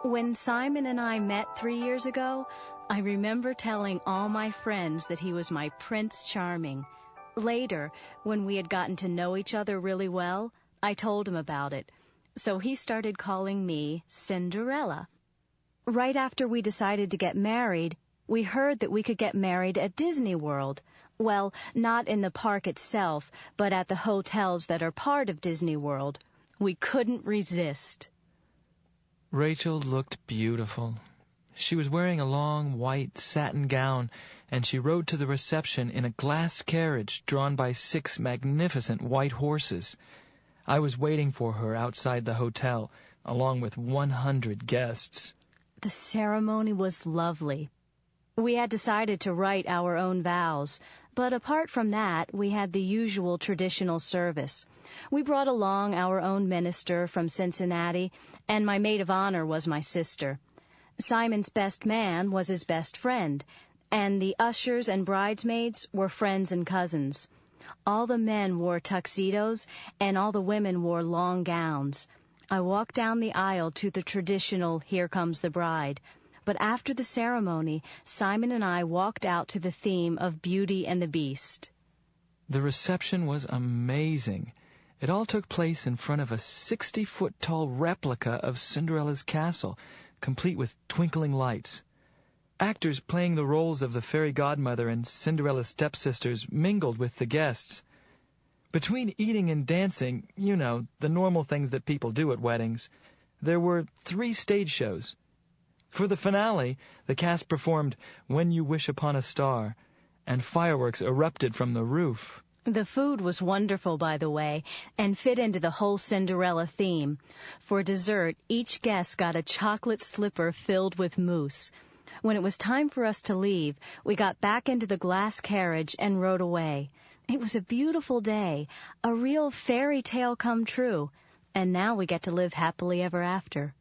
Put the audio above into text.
When Simon and I met 3 years ago, I remember telling all my friends that he was my Prince Charming. Later, when we had gotten to know each other really well, I told him about it. So he started calling me Cinderella. Right after we decided to get married, we heard that we could get married at Disney World. Well, not in the park itself, but at the hotels that are part of Disney World. We couldn't resist. Rachel looked beautiful. She was wearing a long white satin gown, and she rode to the reception in a glass carriage drawn by 6 magnificent white horses. I was waiting for her outside the hotel, along with 100 guests. The ceremony was lovely. We had decided to write our own vows, but apart from that, we had the usual traditional service. We brought along our own minister from Cincinnati, and my maid of honor was my sister. Simon's best man was his best friend, and the ushers and bridesmaids were friends and cousins. All the men wore tuxedos, and all the women wore long gowns. I walked down the aisle to the traditional "Here Comes the Bride." But after the ceremony, Simon and I walked out to the theme of Beauty and the Beast. The reception was amazing. It all took place in front of a 60-foot-tall replica of Cinderella's castle, complete with twinkling lights. Actors playing the roles of the fairy godmother and Cinderella's stepsisters mingled with the guests. Between eating and dancing, the normal things that people do at weddings, there were 3 stage shows. For the finale, the cast performed When You Wish Upon a Star, and fireworks erupted from the roof. The food was wonderful, by the way, and fit into the whole Cinderella theme. For dessert, each guest got a chocolate slipper filled with mousse. When it was time for us to leave, we got back into the glass carriage and rode away. It was a beautiful day, a real fairy tale come true, and now we get to live happily ever after.